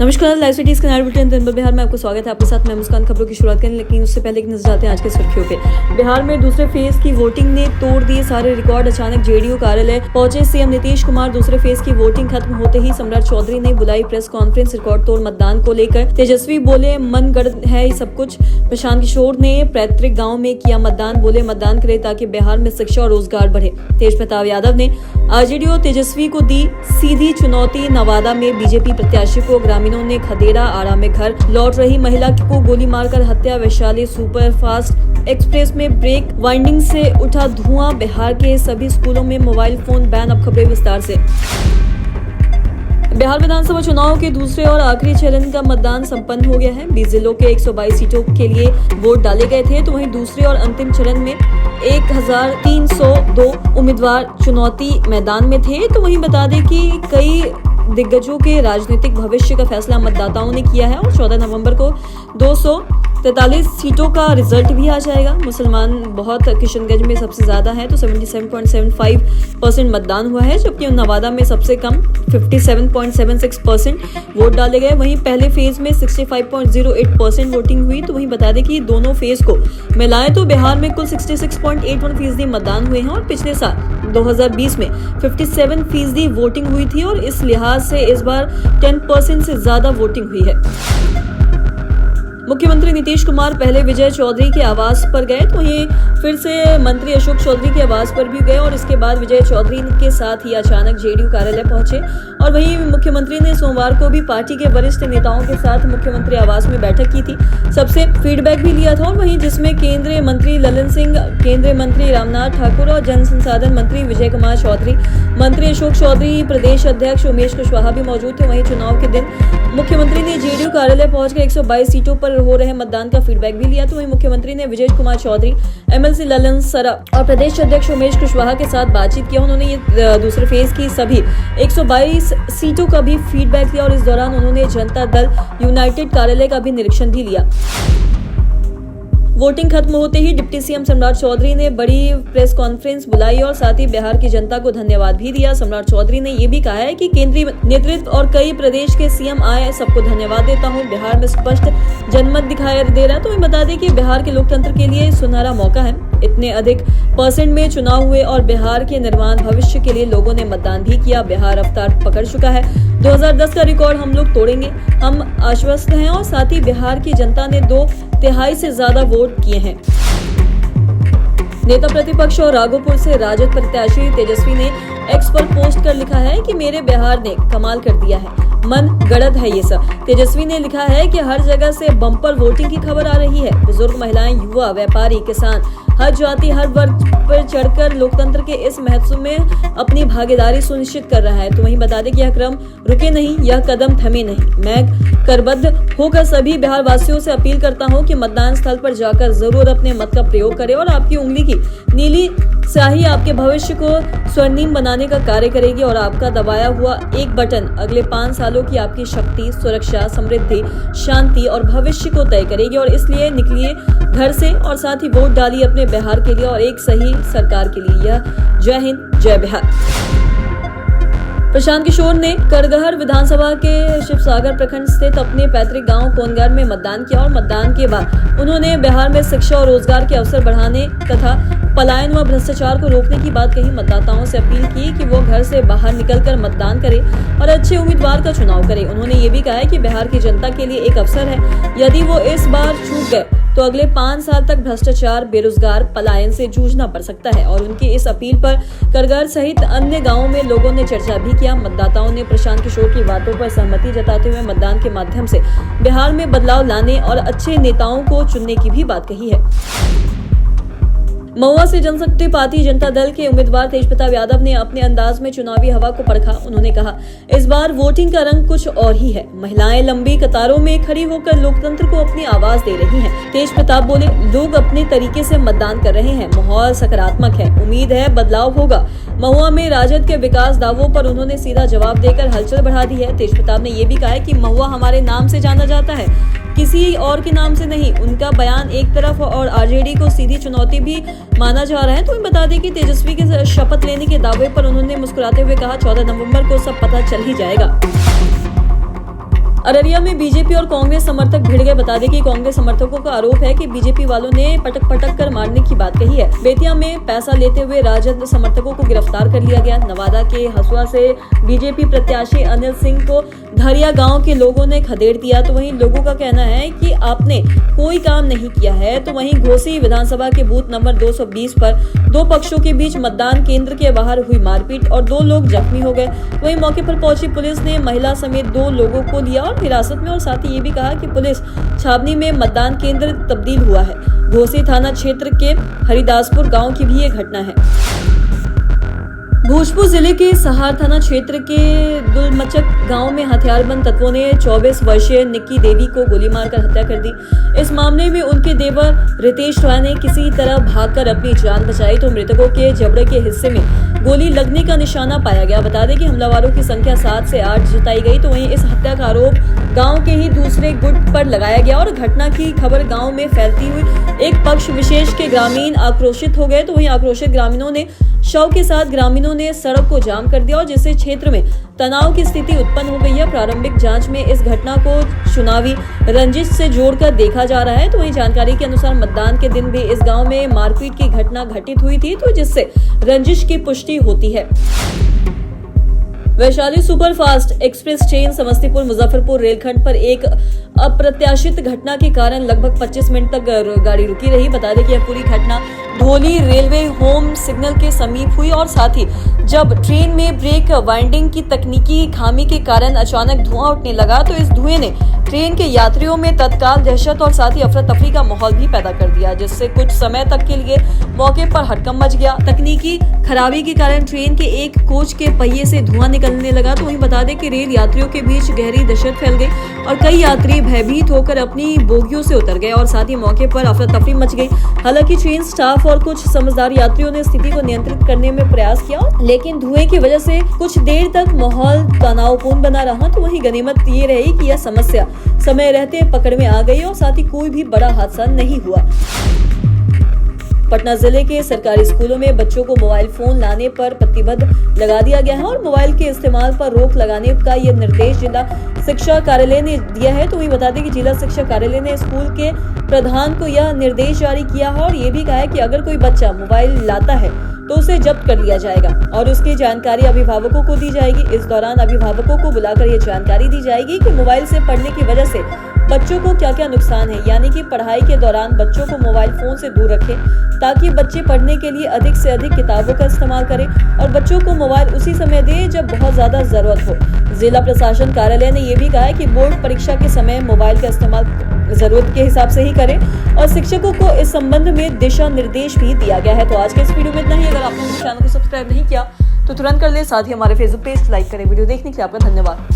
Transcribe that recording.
नमस्कार, live cities के नए बुलेटिन दिन भर बिहार में आपको स्वागत है। आपके साथ मैं मुस्कान। खबरों की शुरुआत करें, लेकिन उससे पहले एक नजर डालते हैं आज के सुर्खियों पे। बिहार में दूसरे फेज की वोटिंग ने तोड़ दिए सारे रिकॉर्ड। अचानक जेडीयू कार्यालय पहुंचे सीएम नीतीश कुमार। दूसरे फेज की वोटिंग खत्म होते ही सम्राट चौधरी ने बुलाई प्रेस कॉन्फ्रेंस। रिकॉर्ड तोड़ मतदान को लेकर तेजस्वी बोले, मन गढ़ है सब कुछ। प्रशांत किशोर ने पैतृक गाँव में किया मतदान, बोले मतदान करे ताकि बिहार में शिक्षा और रोजगार बढ़े। तेज प्रताप यादव ने आरजेडी और तेजस्वी को दी सीधी चुनौती। नवादा में बीजेपी प्रत्याशी को ग्रामीणों ने खदेड़ा। आरा में घर लौट रही महिला को गोली मारकर हत्या। वैशाली सुपरफास्ट एक्सप्रेस में ब्रेक वाइंडिंग से उठा धुआं। बिहार के सभी स्कूलों में मोबाइल फोन बैन। अब खबरें विस्तार से। बिहार विधानसभा चुनाव के दूसरे और आखिरी चरण का मतदान संपन्न हो गया है। 20 जिलों के 122 सीटों के लिए वोट डाले गए थे, तो वहीं दूसरे और अंतिम चरण में 1302 उम्मीदवार चुनौती मैदान में थे। तो वहीं बता दें कि कई दिग्गजों के राजनीतिक भविष्य का फैसला मतदाताओं ने किया है और 14 नवंबर को 243 सीटों का रिजल्ट भी आ जाएगा। मुसलमान बहुत किशनगंज में सबसे ज्यादा है, तो 77.75% मतदान हुआ है, जबकि नवादा में सबसे कम 57.76% वोट डाले गए। वहीं पहले फेज में 65.08% वोटिंग हुई। तो वहीं बता दें कि दोनों फेज को मिलाएं तो बिहार में कुल 66.81% मतदान हुए हैं और पिछले साल 2020 में 57% वोटिंग हुई थी और इस लिहाज से इस बार 10% से ज्यादा वोटिंग हुई है। मुख्यमंत्री नीतीश कुमार पहले विजय चौधरी के आवास पर गए, तो वहीं फिर से मंत्री अशोक चौधरी के आवास पर भी गए और इसके बाद विजय चौधरी के साथ ही अचानक जेडीयू कार्यालय पहुंचे। और वहीं मुख्यमंत्री ने सोमवार को भी पार्टी के वरिष्ठ नेताओं के साथ मुख्यमंत्री आवास में बैठक की थी। सबसे फीडबैक भी लिया था और वहीं जिसमें केंद्रीय मंत्री ललन सिंह, केंद्रीय मंत्री रामनाथ ठाकुर और जन संसाधन मंत्री विजय कुमार चौधरी, मंत्री अशोक चौधरी, प्रदेश अध्यक्ष उमेश कुशवाहा भी मौजूद थे। वहीं चुनाव के दिन मुख्यमंत्री ने जेडीयू कार्यालय पहुंचकर 122 सीटों पर हो रहे मतदान का फीडबैक भी लिया। तो वहीं मुख्यमंत्री ने विजय कुमार चौधरी, एमएलसी ललन सरा और प्रदेश अध्यक्ष उमेश कुशवाहा के साथ बातचीत किया। उन्होंने ये दूसरे फेज की सभी 122 सीटों का भी फीडबैक लिया और इस दौरान उन्होंने जनता दल यूनाइटेड कार्यालय का भी निरीक्षण भी लिया। वोटिंग खत्म होते ही डिप्टी सीएम सम्राट चौधरी ने बड़ी प्रेस कॉन्फ्रेंस बुलाई और साथ ही बिहार की जनता को धन्यवाद भी दिया। सम्राट चौधरी ने ये भी कहा है कि केंद्रीय नेतृत्व और कई प्रदेश के सीएम आए, सबको धन्यवाद देता हूं। बिहार में स्पष्ट जनमत दिखाई दे रहा है। तो मैं बता दें कि बिहार के लोकतंत्र के लिए सुनहरा मौका है। इतने अधिक % में चुनाव हुए और बिहार के निर्माण भविष्य के लिए लोगों ने मतदान भी किया। बिहार रफ्तार पकड़ चुका है। 2010 का रिकॉर्ड हम लोग तोड़ेंगे, हम आश्वस्त हैं और साथ ही बिहार की जनता ने 2/3 से ज्यादा वोट किए हैं। नेता प्रतिपक्ष और राघोपुर से राजद प्रत्याशी तेजस्वी ने एक्स पर पोस्ट कर लिखा है कि मेरे बिहार ने कमाल कर दिया है, मन गढ़ है ये सब। तेजस्वी ने लिखा है कि हर जगह से बम्पर वोटिंग की खबर आ रही है। बुजुर्ग, महिलाएं, युवा, व्यापारी, किसान, हर जाति हर वर्ग पर चढ़कर लोकतंत्र के इस महोत्सव में अपनी भागीदारी सुनिश्चित कर रहा है। तो वहीं बता दें कि यह क्रम रुके नहीं, यह कदम थमे नहीं। मैं करबद्ध होकर सभी बिहार वासियों से अपील करता हूं कि मतदान स्थल पर जाकर जरूर अपने मत का प्रयोग करें और आपकी उंगली की नीली स्याही आपके भविष्य को स्वर्णिम बनाने का कार्य करेगी और आपका दबाया हुआ एक बटन अगले 5 सालों की आपकी शक्ति, सुरक्षा, समृद्धि, शांति और भविष्य को तय करेगी। और इसलिए निकलिए घर से और साथ ही वोट डालिए अपने बिहार के लिए और एक सही सरकार के लिए। यह जय हिंद, जय बिहार। प्रशांत किशोर ने करगहर विधानसभा के शिवसागर प्रखंड स्थित अपने पैतृक गांव कोनगर में मतदान किया और मतदान के बाद उन्होंने बिहार में शिक्षा और रोजगार के अवसर बढ़ाने तथा पलायन व भ्रष्टाचार को रोकने की बात कही। मतदाताओं से अपील की कि वो घर से बाहर निकलकर मतदान करें और अच्छे उम्मीदवार का चुनाव करें। उन्होंने ये भी कहा है कि बिहार की जनता के लिए एक अवसर है। यदि वो इस बार चूक गए तो अगले 5 साल तक भ्रष्टाचार, बेरोजगार, पलायन से जूझना पड़ सकता है। और उनकी इस अपील पर करगहर सहित अन्य गांवों में लोगों ने चर्चा भी किया। मतदाताओं ने प्रशांत किशोर की बातों पर सहमति जताते हुए मतदान के माध्यम से बिहार में बदलाव लाने और अच्छे नेताओं को चुनने की भी बात कही है। महुआ से जनशक्ति पार्टी जनता दल के उम्मीदवार तेज प्रताप यादव ने अपने अंदाज में चुनावी हवा को परखा। उन्होंने कहा, इस बार वोटिंग का रंग कुछ और ही है। महिलाएं लंबी कतारों में खड़ी होकर लोकतंत्र को अपनी आवाज दे रही हैं। तेज प्रताप बोले, लोग अपने तरीके से मतदान कर रहे हैं, माहौल सकारात्मक है, उम्मीद है बदलाव होगा। महुआ में राजद के विकास दावों पर उन्होंने सीधा जवाब देकर हलचल बढ़ा दी है। तेज प्रताप ने यह भी कहा है कि महुआ हमारे नाम से जाना जाता है, किसी और के नाम से नहीं। उनका बयान एक तरफ और आरजेडी को सीधी चुनौती भी माना जा रहा है। तो बता दें कि तेजस्वी के शपथ लेने के दावे पर उन्होंने मुस्कुराते हुए कहा, 14 नवंबर को सब पता चल ही जाएगा। अररिया में बीजेपी और कांग्रेस समर्थक भिड़ गए। बता दें कि कांग्रेस समर्थकों का आरोप है कि बीजेपी वालों ने पटक कर मारने की बात कही है। बेतिया में पैसा लेते हुए राजद समर्थकों को गिरफ्तार कर लिया गया। नवादा के हसुआ से बीजेपी प्रत्याशी अनिल सिंह को धरिया गांव के लोगों ने खदेड़ दिया। तो वहीं लोगों का कहना है कि आपने कोई काम नहीं किया है। तो वहीं घोसी विधानसभा के बूथ नंबर 220 पर दो पक्षों के बीच मतदान केंद्र के बाहर हुई मारपीट और 2 लोग जख्मी हो गए। वहीं मौके पर पहुंची पुलिस ने महिला समेत 2 लोगों को लिया और हिरासत में, और साथ ही ये भी कहा कि पुलिस छावनी में मतदान केंद्र तब्दील हुआ है। घोसी थाना क्षेत्र के हरिदासपुर गांव की भी ये घटना है। भोजपुर जिले के सहार थाना क्षेत्र के दुलमचक गांव में हथियारबंद तत्वों ने 24 वर्षीय निक्की देवी को गोली मारकर हत्या कर दी। इस मामले में उनके देवर रितेश राय ने किसी तरह भागकर अपनी जान बचाई। तो मृतकों के जबड़े के हिस्से में गोली लगने का निशाना पाया गया। बता दें कि हमलावरों की संख्या 7 से 8 जताई गई। तो वहीं इस हत्या का आरोप गांव के ही दूसरे गुट पर लगाया गया और घटना की खबर गांव में फैलती हुई एक पक्ष विशेष के ग्रामीण आक्रोशित हो गए। तो वहीं आक्रोशित ग्रामीणों ने शव के साथ ग्रामीणों ने सड़क को जाम कर दिया और जिससे क्षेत्र में तनाव की स्थिति उत्पन्न हो गई है। प्रारंभिक जांच में इस घटना को चुनावी रंजिश से जोड़कर देखा जा रहा है। तो वहीं जानकारी के अनुसार मतदान के दिन भी इस गांव में मारपीट की घटना घटित हुई थी, तो जिससे रंजिश की पुष्टि होती है। Vaishali superfast express train Samastipur Muzaffarpur रेलखंड पर एक अप्रत्याशित घटना के कारण लगभग 25 मिनट तक गाड़ी रुकी रही। बता दें कि यह पूरी घटना ढोली रेलवे होम सिग्नल के समीप हुई और साथ ही जब ट्रेन में ब्रेक वाइंडिंग की तकनीकी खामी के कारण अचानक धुआं उठने लगा, तो इस धुएं ने ट्रेन के यात्रियों में तत्काल दहशत और साथ ही अफरा तफरी का माहौल भी पैदा कर दिया, जिससे कुछ समय तक के लिए मौके पर हड़कंप मच गया। तकनीकी खराबी के कारण ट्रेन के एक कोच के पहिए से धुआं निकलने लगा। तो वहीं बता दें कि रेल यात्रियों के बीच गहरी दहशत फैल गई और कई यात्री भयभीत होकर अपनी बोगियों से उतर गए और साथ ही मौके पर अफरा तफरी मच गई। हालांकि ट्रेन स्टाफ और कुछ समझदार यात्रियों ने स्थिति को नियंत्रित करने में प्रयास किया, लेकिन धुएं की वजह से कुछ देर तक माहौल तनावपूर्ण बना रहा। तो वहीं गनीमत ये रही कि यह समस्या समय रहते पकड़ में आ गई और साथ ही कोई भी बड़ा हादसा नहीं हुआ। पटना जिले के सरकारी स्कूलों में बच्चों को मोबाइल फोन लाने पर प्रतिबंध लगा दिया गया है और मोबाइल के इस्तेमाल पर रोक लगाने का यह निर्देश जिला शिक्षा कार्यालय ने दिया है। तो वही बता दें कि जिला शिक्षा कार्यालय ने स्कूल के प्रधान को यह निर्देश जारी किया है और ये भी कहा है कि अगर कोई बच्चा मोबाइल लाता है तो उसे जब्त कर लिया जाएगा और उसकी जानकारी अभिभावकों को दी जाएगी। इस दौरान अभिभावकों को बुलाकर ये जानकारी दी जाएगी कि मोबाइल से पढ़ने की वजह से बच्चों को क्या क्या नुकसान है, यानी कि पढ़ाई के दौरान बच्चों को मोबाइल फोन से दूर रखें ताकि बच्चे पढ़ने के लिए अधिक से अधिक किताबों का इस्तेमाल करें और बच्चों को मोबाइल उसी समय दें जब बहुत ज्यादा जरूरत हो। जिला प्रशासन कार्यालय ने यह भी कहा है कि बोर्ड परीक्षा के समय मोबाइल का इस्तेमाल जरूरत के हिसाब से ही करें और शिक्षकों को इस संबंध में दिशा निर्देश भी दिया गया है। तो आज के इस वीडियो में इतना ही। अगर आपने चैनल को सब्सक्राइब नहीं किया तो तुरंत कर ले, साथ ही हमारे फेसबुक पेज लाइक करें। वीडियो देखने के लिए आपका धन्यवाद।